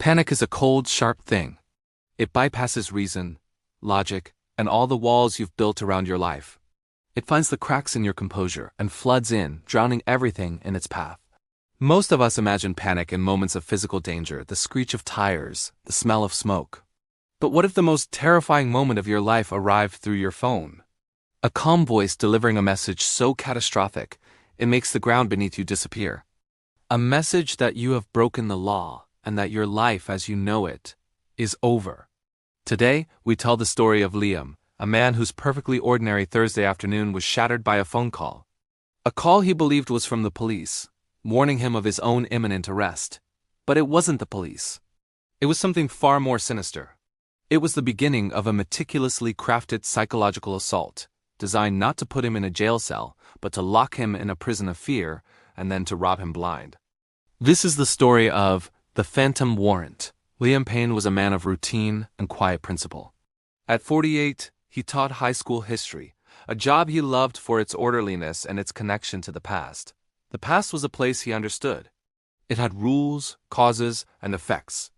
Panic is a cold, sharp thing. It bypasses reason, logic, and all the walls you've built around your life. It finds the cracks in your composure and floods in, drowning everything in its path. Most of us imagine panic in moments of physical danger, the screech of tires, the smell of smoke. But what if the most terrifying moment of your life arrived through your phone? A calm voice delivering a message so catastrophic, it makes the ground beneath you disappear. A message that you have broken the law and that your life as you know it is over. Today, we tell the story of Liam, a man whose perfectly ordinary Thursday afternoon was shattered by a phone call. A call he believed was from the police, warning him of his own imminent arrest. But it wasn't the police. It was something far more sinister. It was the beginning of a meticulously crafted psychological assault, designed not to put him in a jail cell, but to lock him in a prison of fear, and then to rob him blind. This is the story of the Phantom Warrant. Liam Payne was a man of routine and quiet principle. At 48, he taught high school history, a job he loved for its orderliness and its connection to the past. The past was a place he understood. It had rules, causes, and effects.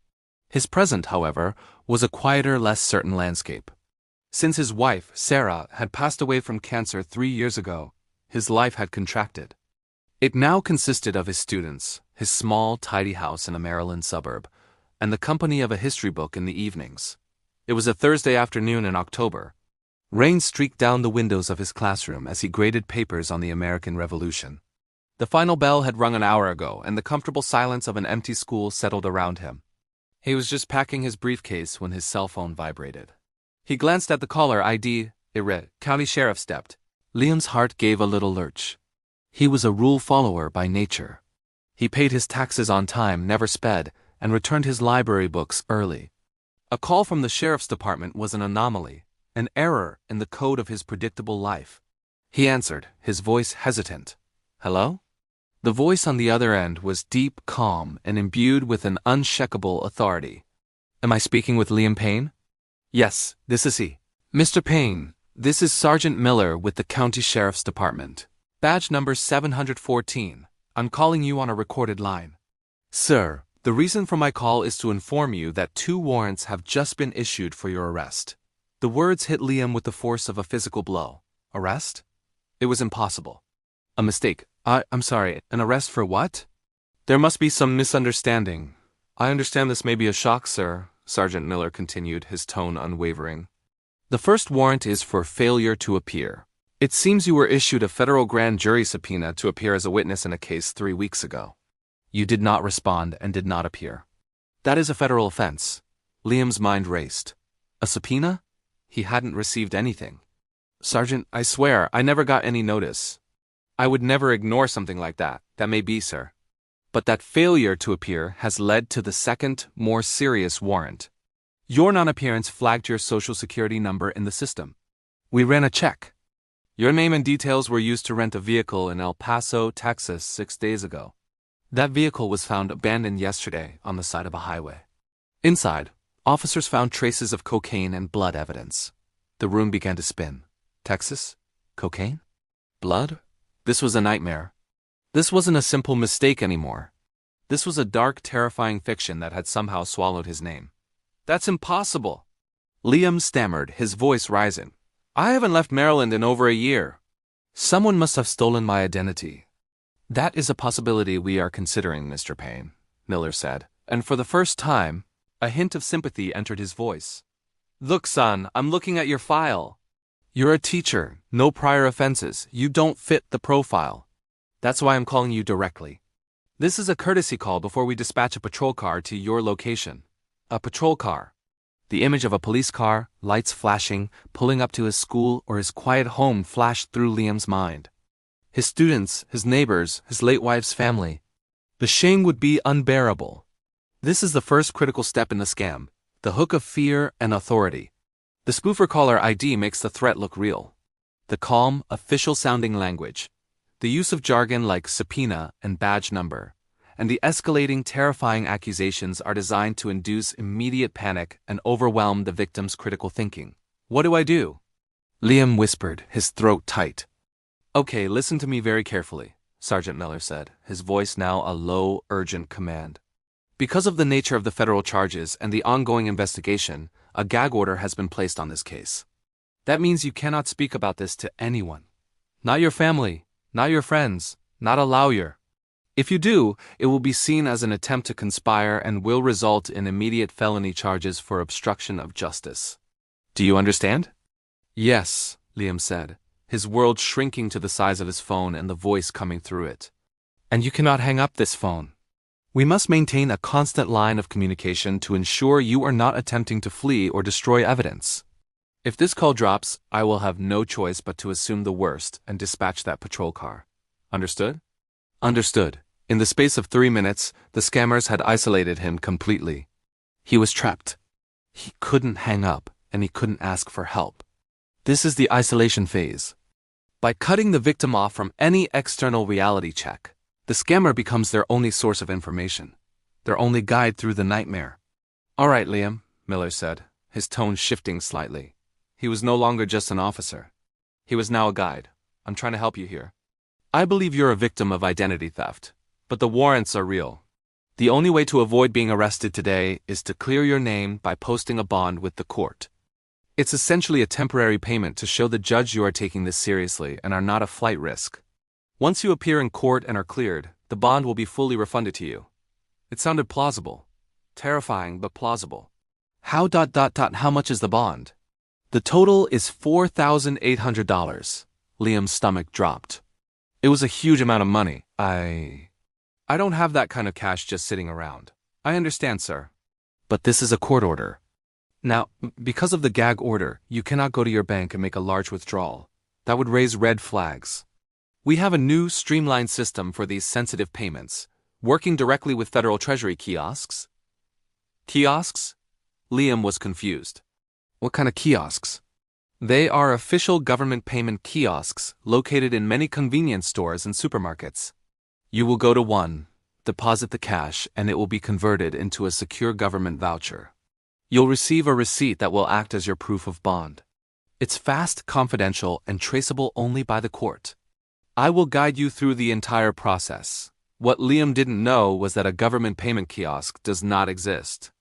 His present, however, was a quieter, less certain landscape. Since his wife, Sarah, had passed away from cancer 3 years ago, his life had contracted. It now consisted of his students, his small, tidy house in a Maryland suburb, and the company of a history book in the evenings. It was a Thursday afternoon in October. Rain streaked down the windows of his classroom as he graded papers on the American Revolution. The final bell had rung an hour ago, and the comfortable silence of an empty school settled around him. He was just packing his briefcase when his cell phone vibrated. He glanced at the caller ID. It read, "County Sheriff stepped." Liam's heart gave a little lurch. He was a rule follower by nature. He paid his taxes on time, never sped, and returned his library books early. A call from the sheriff's department was an anomaly, an error in the code of his predictable life. He answered, his voice hesitant. "Hello?" The voice on the other end was deep, calm, and imbued with an unshakable authority. "Am I speaking with Liam Payne?" "Yes, this is he." "Mr. Payne, this is Sergeant Miller with the County Sheriff's Department. Badge number 714. I'm calling you on a recorded line." "Sir, the reason for my call is to inform you that 2 warrants have just been issued for your arrest." The words hit Liam with the force of a physical blow. Arrest? It was impossible. A mistake. I'm sorry, an arrest for what? "There must be some misunderstanding. I understand this may be a shock, sir," Sergeant Miller continued, his tone unwavering. "The first warrant is for failure to appear. It seems you were issued a federal grand jury subpoena to appear as a witness in a case 3 weeks ago. You did not respond and did not appear. That is a federal offense." Liam's mind raced. A subpoena? He hadn't received anything. "Sergeant, I swear, I never got any notice." "I would never ignore something like that. That may be, sir. But that failure to appear has led to the second, more serious warrant. Your non-appearance flagged your social security number in the system. We ran a check. Your name and details were used to rent a vehicle in El Paso, Texas 6 days ago. That vehicle was found abandoned yesterday on the side of a highway. Inside, officers found traces of cocaine and blood evidence. The room began to spin. Texas? Cocaine? Blood? This was a nightmare. This wasn't a simple mistake anymore. This was a dark, terrifying fiction that had somehow swallowed his name. "That's impossible." Liam stammered, his voice rising. "I haven't left Maryland in over a year. Someone must have stolen my identity." "That is a possibility we are considering, Mr. Payne," Miller said, and for the first time, a hint of sympathy entered his voice. "Look, son, I'm looking at your file. You're a teacher, no prior offenses, you don't fit the profile. That's why I'm calling you directly. This is a courtesy call before we dispatch a patrol car to your location." A patrol car. The image of a police car, lights flashing, pulling up to his school or his quiet home flashed through Liam's mind. His students, his neighbors, his late wife's family. The shame would be unbearable. This is the first critical step in the scam, the hook of fear and authority. The spoofer caller ID makes the threat look real. The calm, official-sounding language, the use of jargon like subpoena and badge number, and the escalating, terrifying accusations are designed to induce immediate panic and overwhelm the victim's critical thinking. "What do I do?" Liam whispered, his throat tight. "Okay, listen to me very carefully," Sergeant Miller said, his voice now a low, urgent command. Because of the nature of the federal charges and the ongoing investigation, a gag order has been placed on this case. That means you cannot speak about this to anyone. Not your family, not your friends, not a lawyer. If you do, it will be seen as an attempt to conspire and will result in immediate felony charges for obstruction of justice. Do you understand? Yes, Liam said, his world shrinking to the size of his phone and the voice coming through it. And you cannot hang up this phone. We must maintain a constant line of communication to ensure you are not attempting to flee or destroy evidence. If this call drops, I will have no choice but to assume the worst and dispatch that patrol car. Understood? Understood. In the space of 3 minutes, the scammers had isolated him completely. He was trapped. He couldn't hang up, and he couldn't ask for help. This is the isolation phase. By cutting the victim off from any external reality check, the scammer becomes their only source of information, their only guide through the nightmare. All right, Liam, Miller said, his tone shifting slightly. He was no longer just an officer. He was now a guide. I'm trying to help you here. I believe you're a victim of identity theft, but the warrants are real. The only way to avoid being arrested today is to clear your name by posting a bond with the court. It's essentially a temporary payment to show the judge you are taking this seriously and are not a flight risk. Once you appear in court and are cleared, the bond will be fully refunded to you. It sounded plausible. Terrifying, but plausible. How much is the bond? The total is $4,800. Liam's stomach dropped. It was a huge amount of money. I don't have that kind of cash just sitting around. I understand, sir. But this is a court order. Now, because of the gag order, you cannot go to your bank and make a large withdrawal. That would raise red flags. We have a new streamlined system for these sensitive payments, working directly with Federal Treasury kiosks. Kiosks? Liam was confused. What kind of kiosks? They are official government payment kiosks located in many convenience stores and supermarkets. You will go to one, deposit the cash, and it will be converted into a secure government voucher. You'll receive a receipt that will act as your proof of bond. It's fast, confidential, and traceable only by the court. I will guide you through the entire process. What Liam didn't know was that a government payment kiosk does not exist.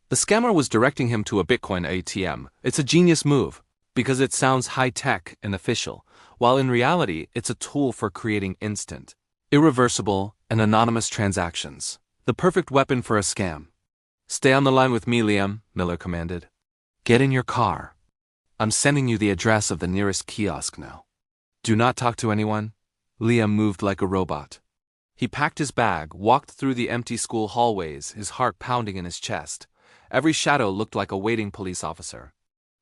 The scammer was directing him to a Bitcoin ATM. It's a genius move, because it sounds high-tech and official, while in reality it's a tool for creating instant, irreversible, and anonymous transactions. The perfect weapon for a scam. Stay on the line with me, Liam, Miller commanded. Get in your car. I'm sending you the address of the nearest kiosk now. Do not talk to anyone. Liam moved like a robot. He packed his bag, walked through the empty school hallways, his heart pounding in his chest. Every shadow looked like a waiting police officer.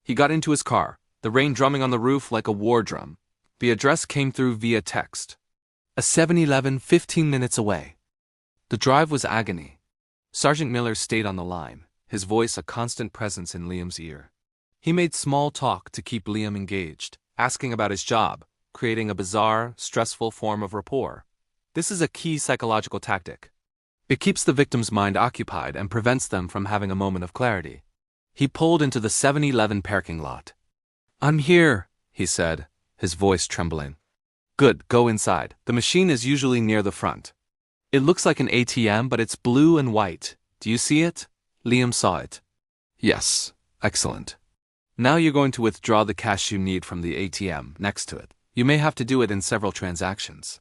He got into his car, the rain drumming on the roof like a war drum. The address came through via text. A 7-Eleven 15 minutes away. The drive was agony. Sergeant Miller stayed on the line, his voice a constant presence in Liam's ear. He made small talk to keep Liam engaged, asking about his job, creating a bizarre, stressful form of rapport. This is a key psychological tactic. It keeps the victim's mind occupied and prevents them from having a moment of clarity. He pulled into the 7-Eleven parking lot. I'm here, he said, his voice trembling. Good, go inside. The machine is usually near the front. It looks like an ATM, but it's blue and white. Do you see it? Liam saw it. Yes, excellent. Now you're going to withdraw the cash you need from the ATM next to it. You may have to do it in several transactions.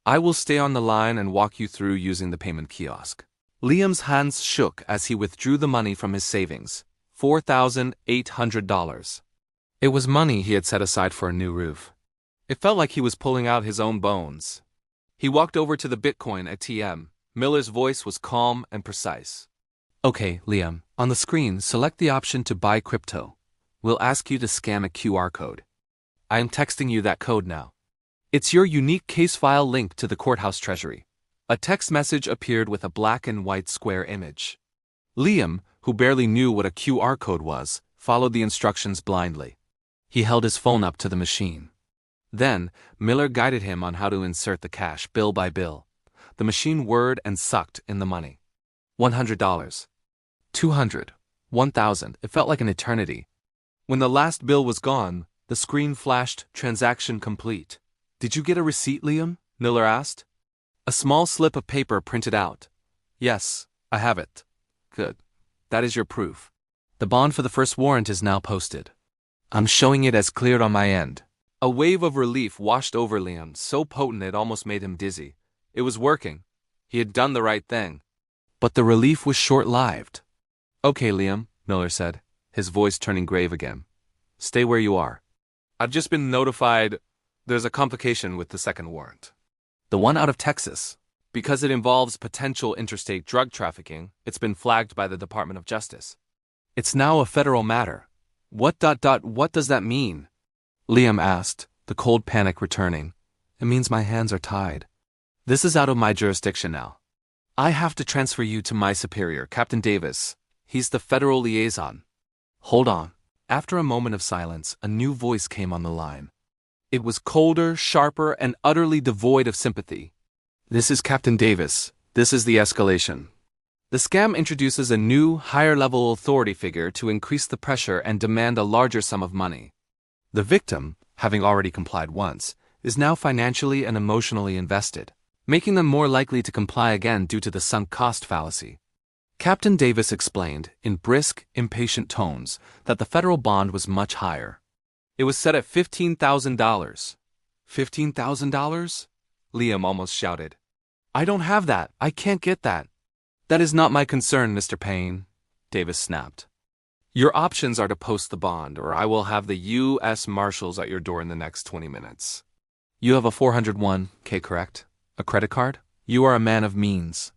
I will stay on the line and walk you through using the payment kiosk. Liam's hands shook as he withdrew the money from his savings, $4,800. It was money he had set aside for a new roof. It felt like he was pulling out his own bones. He walked over to the Bitcoin ATM. Miller's voice was calm and precise. Okay, Liam, on the screen, select the option to buy crypto. We'll ask you to scan a QR code. I am texting you that code now. It's your unique case file link to the courthouse treasury. A text message appeared with a black and white square image. Liam, who barely knew what a QR code was, followed the instructions blindly. He held his phone up to the machine. Then, Miller guided him on how to insert the cash bill by bill. The machine whirred and sucked in the money. $100. $200. $1,000. It felt like an eternity. When the last bill was gone, the screen flashed, transaction complete. Did you get a receipt, Liam? Miller asked. A small slip of paper printed out. Yes, I have it. Good. That is your proof. The bond for the first warrant is now posted. I'm showing it as cleared on my end. A wave of relief washed over Liam, so potent it almost made him dizzy. It was working. He had done the right thing. But the relief was short-lived. Okay, Liam, Miller said, his voice turning grave again. Stay where you are. I've just been notified there's a complication with the second warrant. The one out of Texas. Because it involves potential interstate drug trafficking, it's been flagged by the Department of Justice. It's now a federal matter. What does that mean? Liam asked, the cold panic returning. It means my hands are tied. This is out of my jurisdiction now. I have to transfer you to my superior, Captain Davis. He's the federal liaison. Hold on. After a moment of silence, a new voice came on the line. It was colder, sharper, and utterly devoid of sympathy. This is Captain Davis. This is the escalation. The scam introduces a new, higher-level authority figure to increase the pressure and demand a larger sum of money. The victim, having already complied once, is now financially and emotionally invested, making them more likely to comply again due to the sunk cost fallacy. Captain Davis explained, in brisk, impatient tones, that the federal bond was much higher. It was set at $15,000. $15,000? Liam almost shouted. I don't have that. I can't get that. That is not my concern, Mr. Payne, Davis snapped. Your options are to post the bond, or I will have the U.S. Marshals at your door in the next 20 minutes. You have a 401k, correct? A credit card? You are a man of means.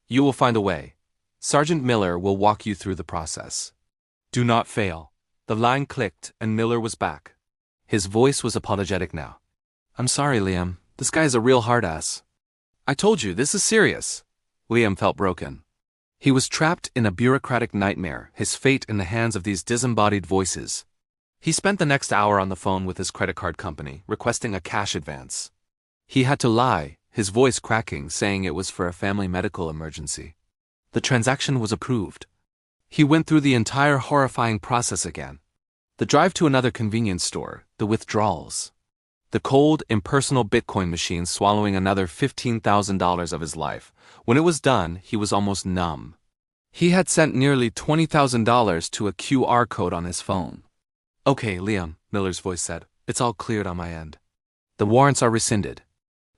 You will find a way. Sergeant Miller will walk you through the process. Do not fail. The line clicked, and Miller was back. His voice was apologetic now. I'm sorry, Liam. This guy is a real hard-ass. I told you, this is serious. Liam felt broken. He was trapped in a bureaucratic nightmare, his fate in the hands of these disembodied voices. He spent the next hour on the phone with his credit card company, requesting a cash advance. He had to lie, his voice cracking, saying it was for a family medical emergency. The transaction was approved. He went through the entire horrifying process again. The drive to another convenience store, the withdrawals. The cold, impersonal Bitcoin machine swallowing another $15,000 of his life. When it was done, he was almost numb. He had sent nearly $20,000 to a QR code on his phone. Okay, Liam, Miller's voice said. It's all cleared on my end. The warrants are rescinded.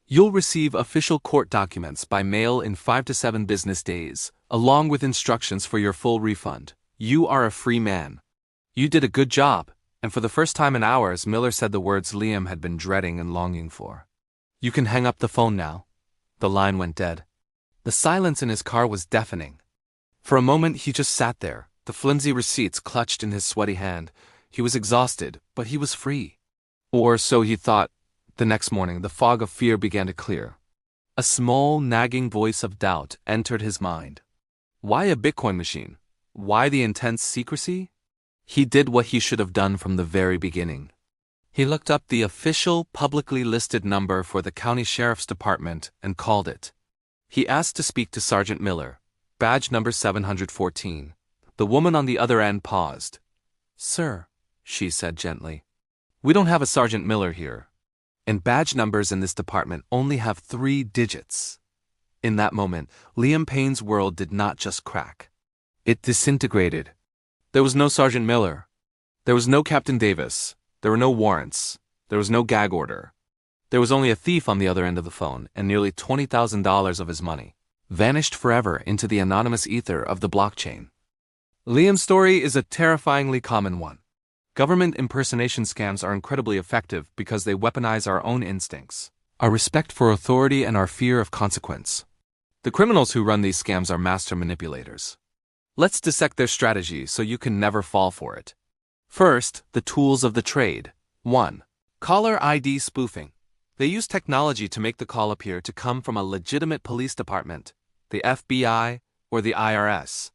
You'll receive official court documents by mail in 5 to 7 business days, along with instructions for your full refund. You are a free man. You did a good job. And for the first time in hours, Miller said the words Liam had been dreading and longing for. You can hang up the phone now. The line went dead. The silence in his car was deafening. For a moment he just sat there, the flimsy receipts clutched in his sweaty hand. He was exhausted, but he was free. Or so he thought. The next morning, the fog of fear began to clear. A small, nagging voice of doubt entered his mind. Why a Bitcoin machine? Why the intense secrecy? He did what he should have done from the very beginning. He looked up the official, publicly listed number for the county sheriff's department and called it. He asked to speak to Sergeant Miller, badge number 714. The woman on the other end paused. Sir, she said gently, we don't have a Sergeant Miller here. And badge numbers in this department only have 3 digits. In that moment, Liam Payne's world did not just crack. It disintegrated. There was no Sergeant Miller. There was no Captain Davis. There were no warrants. There was no gag order. There was only a thief on the other end of the phone, and nearly $20,000 of his money vanished forever into the anonymous ether of the blockchain. Liam's story is a terrifyingly common one. Government impersonation scams are incredibly effective because they weaponize our own instincts, our respect for authority, and our fear of consequence. The criminals who run these scams are master manipulators. Let's dissect their strategy so you can never fall for it. First, the tools of the trade. 1. Caller ID spoofing. They use technology to make the call appear to come from a legitimate police department, the FBI, or the IRS.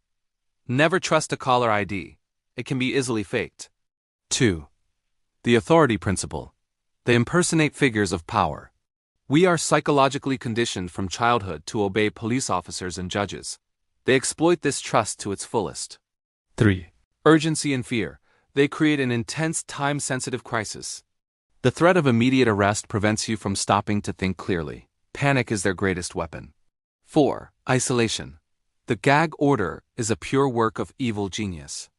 Never trust a caller ID. It can be easily faked. 2. The authority principle. They impersonate figures of power. We are psychologically conditioned from childhood to obey police officers and judges. They exploit this trust to its fullest. 3. Urgency and fear. They create an intense, time-sensitive crisis. The threat of immediate arrest prevents you from stopping to think clearly. Panic is their greatest weapon. 4. Isolation. The gag order is a pure work of evil genius.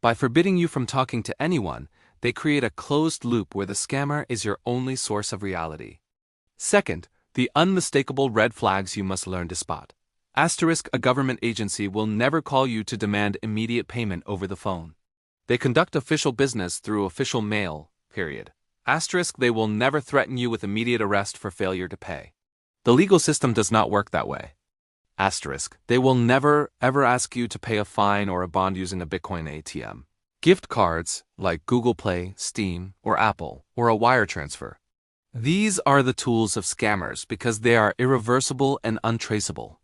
By forbidding you from talking to anyone, they create a closed loop where the scammer is your only source of reality. Second, the unmistakable red flags you must learn to spot. Asterisk, a government agency will never call you to demand immediate payment over the phone. They conduct official business through official mail, period. Asterisk, they will never threaten you with immediate arrest for failure to pay. The legal system does not work that way. Asterisk, they will never ever ask you to pay a fine or a bond using a Bitcoin ATM. Gift cards, like Google Play, Steam, or Apple, or a wire transfer. These are the tools of scammers because they are irreversible and untraceable.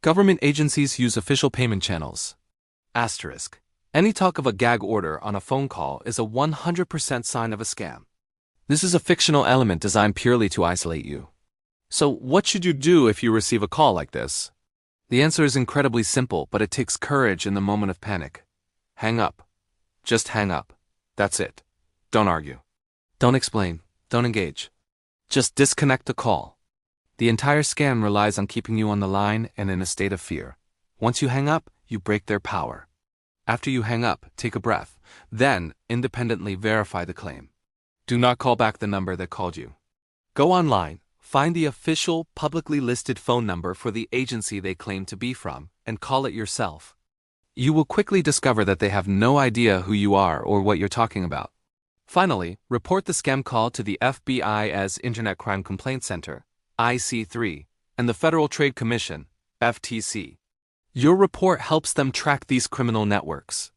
Government agencies use official payment channels. Asterisk, any talk of a gag order on a phone call is a 100% sign of a scam. This is a fictional element designed purely to isolate you. So what should you do if you receive a call like this? The answer is incredibly simple, but it takes courage in the moment of panic. Hang up. Just hang up. That's it. Don't argue. Don't explain. Don't engage. Just disconnect the call. The entire scam relies on keeping you on the line and in a state of fear. Once you hang up, you break their power. After you hang up, take a breath. Then, independently verify the claim. Do not call back the number that called you. Go online, find the official, publicly listed phone number for the agency they claim to be from, and call it yourself. You will quickly discover that they have no idea who you are or what you're talking about. Finally, report the scam call to the FBI's Internet Crime Complaint Center, IC3, and the Federal Trade Commission, FTC. Your report helps them track these criminal networks.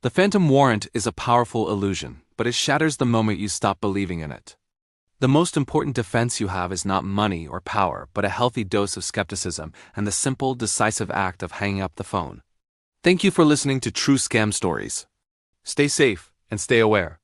The Phantom Warrant is a powerful illusion, but it shatters the moment you stop believing in it. The most important defense you have is not money or power, but a healthy dose of skepticism and the simple, decisive act of hanging up the phone. Thank you for listening to True Scam Stories. Stay safe and stay aware.